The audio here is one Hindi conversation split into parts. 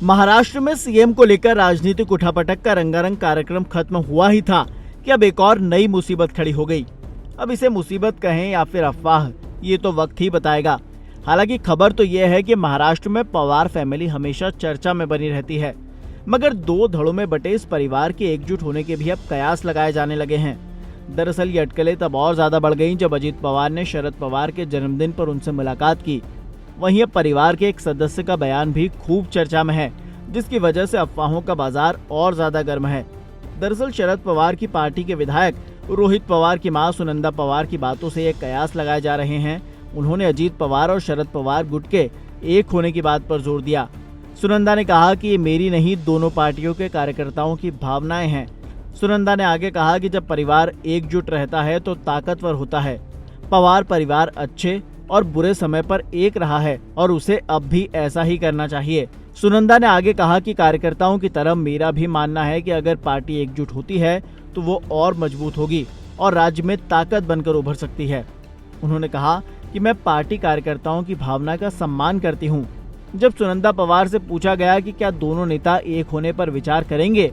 महाराष्ट्र में सीएम को लेकर राजनीतिक उठापटक का रंगारंग कार्यक्रम खत्म हुआ ही था कि अब एक और नई मुसीबत खड़ी हो गई। अब इसे मुसीबत कहें या फिर अफवाह, ये तो वक्त ही बताएगा। हालांकि खबर तो ये है कि महाराष्ट्र में पवार फैमिली हमेशा चर्चा में बनी रहती है, मगर दो धड़ों में बटे इस परिवार के एकजुट होने के भी अब कयास लगाए जाने लगे हैं। दरअसल ये अटकलें तब और ज्यादा बढ़ गईं जब अजीत पवार ने शरद पवार के जन्मदिन पर उनसे मुलाकात की। वहीं अब परिवार के एक सदस्य का बयान भी खूब चर्चा में है, जिसकी वजह से अफवाहों का बाजार और ज्यादा गर्म है। दरअसल शरद पवार की पार्टी के विधायक रोहित पवार की मां सुनंदा पवार की बातों से ये कयास लगाए जा रहे हैं। उन्होंने अजीत पवार और शरद पवार गुट के एक होने की बात पर जोर दिया। सुनंदा ने कहा कि ये मेरी नहीं, दोनों पार्टियों के कार्यकर्ताओं की भावनाएं हैं। सुनंदा ने आगे कहा कि जब परिवार एकजुट रहता है तो ताकतवर होता है। पवार परिवार अच्छे और बुरे समय पर एक रहा है और उसे अब भी ऐसा ही करना चाहिए। सुनंदा ने आगे कहा कि कार्यकर्ताओं की तरह मेरा भी मानना है कि अगर पार्टी एकजुट होती है तो वो और मजबूत होगी और राज्य में ताकत बनकर उभर सकती है। उन्होंने कहा कि मैं पार्टी कार्यकर्ताओं की भावना का सम्मान करती हूँ। जब सुनंदा पवार से पूछा गया कि क्या दोनों नेता एक होने पर विचार करेंगे,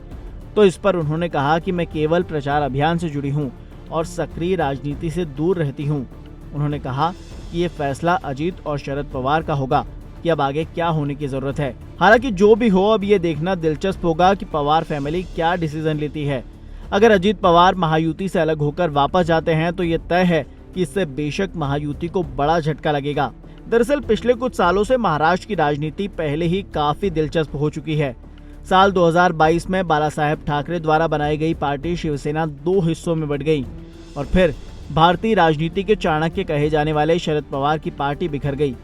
तो इस पर उन्होंने कहा कि मैं केवल प्रचार अभियान से जुड़ी हूँ और सक्रिय राजनीति से दूर रहती हूँ। उन्होंने कहा कि ये फैसला अजीत और शरद पवार का होगा कि अब आगे क्या होने की जरूरत है। हालांकि जो भी हो, अब ये देखना दिलचस्प होगा कि पवार फैमिली क्या डिसीजन लेती है। अगर अजीत पवार महायुति से अलग होकर वापस जाते हैं तो ये तय है कि इससे बेशक महायुति को बड़ा झटका लगेगा। दरअसल पिछले कुछ सालों से महाराष्ट्र की राजनीति पहले ही काफी दिलचस्प हो चुकी है। साल 2022 में बाला साहेब ठाकरे द्वारा बनाई गई पार्टी शिवसेना दो हिस्सों में बट गई और फिर भारतीय राजनीति के चाणक्य कहे जाने वाले शरद पवार की पार्टी बिखर गई।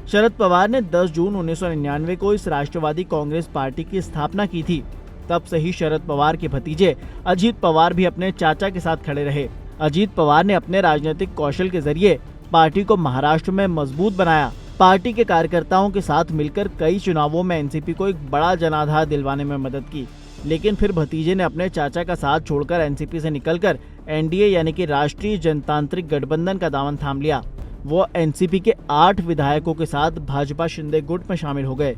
शरद पवार ने 10 जून 1999 को इस राष्ट्रवादी कांग्रेस पार्टी की स्थापना की थी। तब से ही शरद पवार के भतीजे अजीत पवार भी अपने चाचा के साथ खड़े रहे। अजीत पवार ने अपने राजनीतिक कौशल के जरिए पार्टी को महाराष्ट्र में मजबूत बनाया। पार्टी के कार्यकर्ताओं के साथ मिलकर कई चुनावों में एनसीपी को एक बड़ा जनाधार दिलवाने में मदद की, लेकिन फिर भतीजे ने अपने चाचा का साथ छोड़कर एनसीपी से निकलकर एनडीए यानी कि राष्ट्रीय जनतांत्रिक गठबंधन का दामन थाम लिया। वो एनसीपी के 8 विधायकों के साथ भाजपा शिंदे गुट में शामिल हो गए।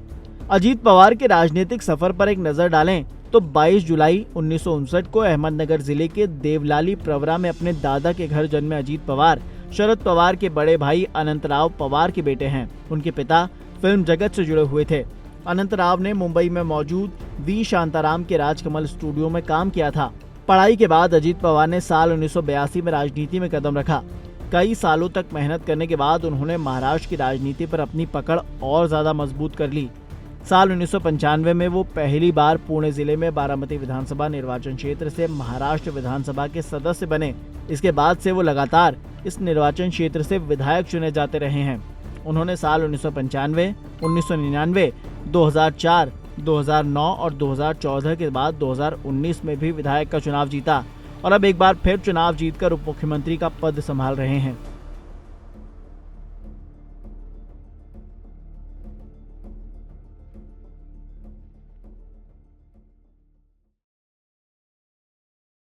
अजीत पवार के राजनीतिक सफर पर एक नजर डालें तो 22 जुलाई 1959 को अहमदनगर जिले के देवलाली प्रवरा में अपने दादा के घर जन्मे अजीत पवार शरद पवार के बड़े भाई अनंतराव पवार के बेटे हैं। उनके पिता फिल्म जगत से जुड़े हुए थे। अनंतराव ने मुंबई में मौजूद वी शांताराम के राजकमल स्टूडियो में काम किया था। पढ़ाई के बाद अजीत पवार ने साल 1982 में राजनीति में कदम रखा। कई सालों तक मेहनत करने के बाद उन्होंने महाराष्ट्र की राजनीति पर अपनी पकड़ और ज्यादा मजबूत कर ली। साल 1995 में वो पहली बार पुणे जिले में बारामती विधानसभा निर्वाचन क्षेत्र से महाराष्ट्र विधानसभा के सदस्य बने। इसके बाद से वो लगातार इस निर्वाचन क्षेत्र से विधायक चुने जाते रहे हैं। उन्होंने साल 1995, 1999, 2004, 2009 और 2014 के बाद 2019 में भी विधायक का चुनाव जीता और अब एक बार फिर चुनाव जीतकर उप मुख्यमंत्री का पद संभाल रहे हैं।